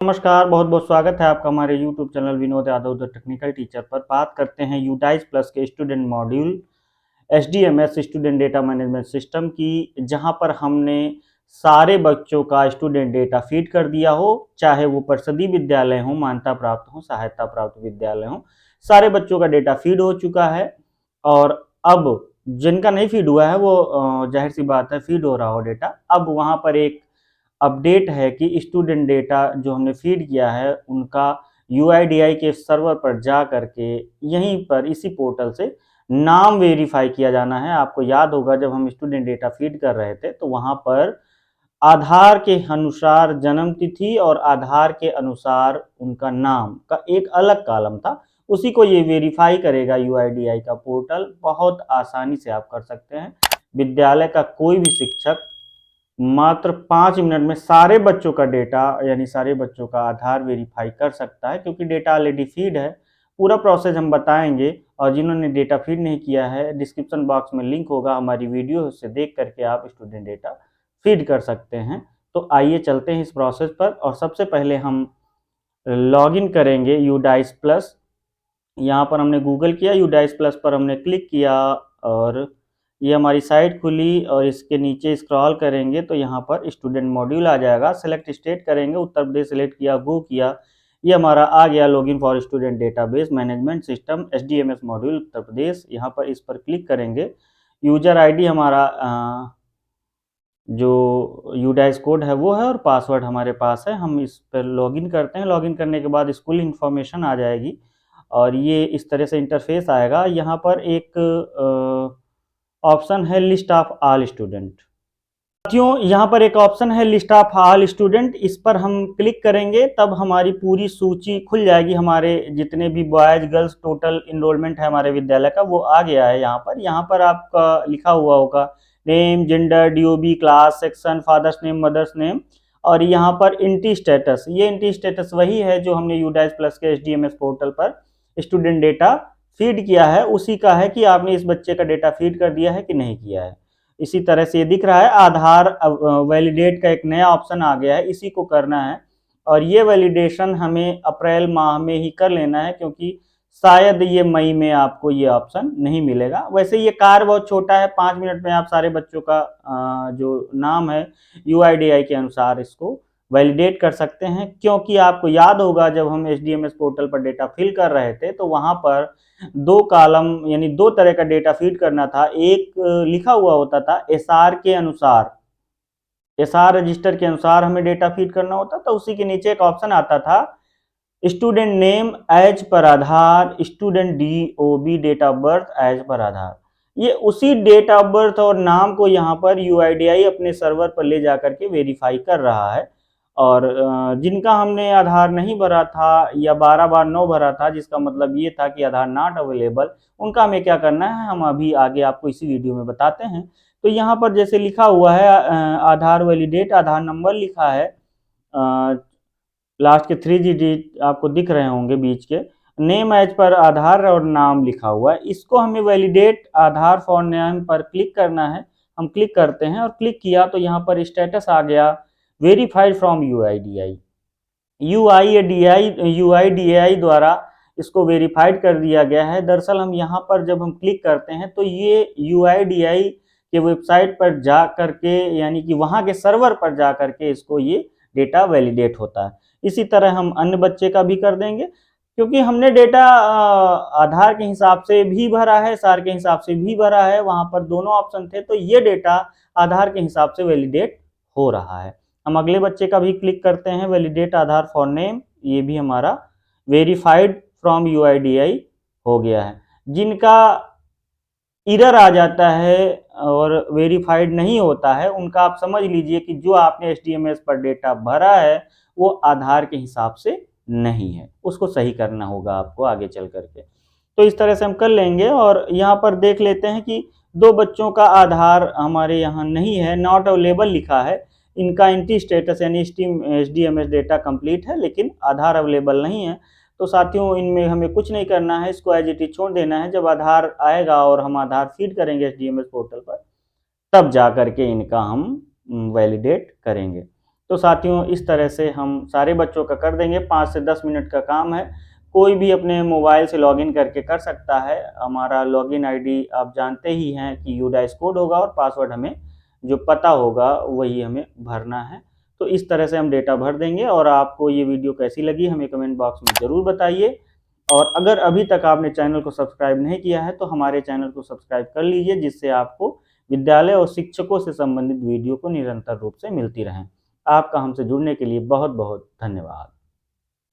नमस्कार, बहुत-बहुत स्वागत है आपका हमारे YouTube channel Vinod Yadav the technical teacher पर। बात करते हैं यूटाइज प्लस के student module SDMS student data management system की, जहां पर हमने सारे बच्चों का स्टूडेंट डेटा फीड कर दिया हो, चाहे वो परिषदीय विद्यालय हो, मान्यता प्राप्त हो, सहायता प्राप्त विद्यालय हो, सारे बच्चों का डेटा फीड हो चुका है। और अब जिनका नहीं फीड हुआ है वो जाहिर सी बात है फीड हो रहा हो डेटा। अब वहां पर एक अपडेट है कि स्टूडेंट डेटा जो हमने फीड किया है उनका यूआईडीआई के सर्वर पर जा करके यहीं पर इसी पोर्टल से नाम वेरीफाई किया जाना है। आपको याद होगा जब हम स्टूडेंट डेटा फीड कर रहे थे तो वहां पर आधार के अनुसार जन्म तिथि और आधार के अनुसार उनका नाम का एक अलग कॉलम था, उसी को ये वेरीफाई करेगा यूआईडीआई का पोर्टल। बहुत आसानी से आप कर सकते हैं। विद्यालय का कोई भी शिक्षक मात्र 5 मिनट में सारे बच्चों का डेटा यानी सारे बच्चों का आधार वेरीफाई कर सकता है, क्योंकि डेटा ऑलरेडी फीड है। पूरा प्रोसेस हम बताएंगे, और जिन्होंने डेटा फीड नहीं किया है डिस्क्रिप्शन बॉक्स में लिंक होगा हमारी वीडियो, उससे देख करके आप स्टूडेंट डेटा फीड कर सकते हैं। तो आइए चलते हैं इस प्रोसेस पर। और सबसे पहले हम लॉगिन करेंगे यूडाइस प्लस। यहाँ पर हमने गूगल किया, यूडाइस प्लस पर हमने क्लिक किया और ये हमारी साइट खुली, और इसके नीचे स्क्रॉल करेंगे तो यहाँ पर स्टूडेंट मॉड्यूल आ जाएगा। सेलेक्ट स्टेट करेंगे, उत्तर प्रदेश सेलेक्ट किया, गो किया, ये हमारा आ गया login for student database management system SDMS module Uttar Pradesh. यहाँ पर इस पर क्लिक करेंगे। यूजर आईडी हमारा जो यूडाइस कोड है वो है, और पासवर्ड हमारे पास है। हम इस पर लॉगिन करते हैं। लॉगिन करने के बाद स्कूल इन्फॉर्मेशन आ जाएगी और ये इस तरह से इंटरफेस आएगा। यहाँ पर एक ऑप्शन है लिस्ट ऑफ ऑल स्टूडेंट। साथियों, यहाँ पर एक ऑप्शन है लिस्ट ऑफ ऑल स्टूडेंट, इस पर हम क्लिक करेंगे तब हमारी पूरी सूची खुल जाएगी। हमारे जितने भी बॉयज गर्ल्स टोटल इनरोलमेंट है हमारे विद्यालय का वो आ गया है। यहाँ पर आपका लिखा हुआ होगा name, gender, DOB, class, section, father's name, mother's name, और यहाँ पर एंटी स्टेटस। ये एंटी स्टेटस वही है जो हमने यूडाइस प्लस के एसडीएमएस पोर्टल पर स्टूडेंट डेटा फीड किया है, उसी का है कि आपने इस बच्चे का डेटा फीड कर दिया है कि नहीं किया है। इसी तरह से ये दिख रहा है। आधार वैलिडेट का एक नया ऑप्शन आ गया है, इसी को करना है। और ये वैलिडेशन हमें अप्रैल माह में ही कर लेना है, क्योंकि शायद ये मई में आपको ये ऑप्शन नहीं मिलेगा। वैसे ये कार्य बहुत छोटा है, 5 मिनट में आप सारे बच्चों का जो नाम है यूआईडीआई के अनुसार इसको वैलिडेट कर सकते हैं। क्योंकि आपको याद होगा जब हम एसडीएमएस पोर्टल पर डेटा फिल कर रहे थे तो वहां पर 2 कॉलम यानी 2 तरह का डेटा फीड करना था। एक लिखा हुआ होता था एसआर के अनुसार, एसआर रजिस्टर के अनुसार हमें डेटा फीड करना होता था। उसी के नीचे एक ऑप्शन आता था student name as per Aadhaar, student DOB date of birth as per Aadhaar. ये उसी डेट ऑफ बर्थ और नाम को यहाँ पर यूआईडीआई अपने सर्वर पर ले जाकर के वेरीफाई कर रहा है। और जिनका हमने आधार नहीं भरा था या 12 बार नो भरा था, जिसका मतलब ये था कि आधार नॉट अवेलेबल, उनका हमें क्या करना है हम अभी आगे आपको इसी वीडियो में बताते हैं। तो यहाँ पर जैसे लिखा हुआ है आधार वैलिडेट, आधार नंबर लिखा है, लास्ट के 3 डिजिट आपको दिख रहे होंगे बीच के, नेम एज पर आधार और नाम लिखा हुआ है। इसको हमें वैलिडेट आधार फॉर नेम पर क्लिक करना है। हम क्लिक करते हैं और क्लिक किया तो यहाँ पर स्टेटस आ गया वेरीफाइड फ्रॉम यूआईडीआई। यूआईडीआई द्वारा इसको वेरीफाइड कर दिया गया है। दरअसल हम यहाँ पर जब हम क्लिक करते हैं तो ये यूआईडीआई के वेबसाइट पर जा करके यानी कि वहाँ के सर्वर पर जा करके इसको ये डेटा वैलिडेट होता है। इसी तरह हम अन्य बच्चे का भी कर देंगे, क्योंकि हमने डेटा आधार के हिसाब से भी भरा है, सार के हिसाब से भी भरा है, वहां पर दोनों ऑप्शन थे, तो ये डेटा आधार के हिसाब से वैलिडेट हो रहा है। हम अगले बच्चे का भी क्लिक करते हैं, वैलिडेट आधार फॉर नेम, ये भी हमारा वेरीफाइड फ्रॉम यूआईडीआई हो गया है। जिनका एरर आ जाता है और वेरीफाइड नहीं होता है उनका आप समझ लीजिए कि जो आपने एसडीएमएस पर डेटा भरा है वो आधार के हिसाब से नहीं है, उसको सही करना होगा आपको आगे चल करके। तो इस तरह से हम कर लेंगे। और यहाँ पर देख लेते हैं कि 2 बच्चों का आधार हमारे यहाँ नहीं है, नॉट अवेलेबल लिखा है। इनका एंटी स्टेटस यानी एसडीएमएस डेटा कंप्लीट है, लेकिन आधार अवेलेबल नहीं है। तो साथियों इनमें हमें कुछ नहीं करना है, इसको एज इट इज छोड़ देना है। जब आधार आएगा और हम आधार फीड करेंगे एसडीएमएस पोर्टल पर, तब जा करके इनका हम वैलिडेट करेंगे। तो साथियों इस तरह से हम सारे बच्चों का कर देंगे, 5 से 10 मिनट का काम है। कोई भी अपने मोबाइल से लॉगिन करके कर सकता है। हमारा लॉगिन आईडी आप जानते ही हैं कि यूडाइस कोड होगा और पासवर्ड हमें जो पता होगा वही हमें भरना है। तो इस तरह से हम डेटा भर देंगे और आपको ये वीडियो कैसी लगी हमें कमेंट बॉक्स में ज़रूर बताइए। और अगर अभी तक आपने चैनल को सब्सक्राइब नहीं किया है तो हमारे चैनल को सब्सक्राइब कर लीजिए, जिससे आपको विद्यालय और शिक्षकों से संबंधित वीडियो को निरंतर रूप से मिलती रहें। आपका हमसे जुड़ने के लिए बहुत बहुत धन्यवाद।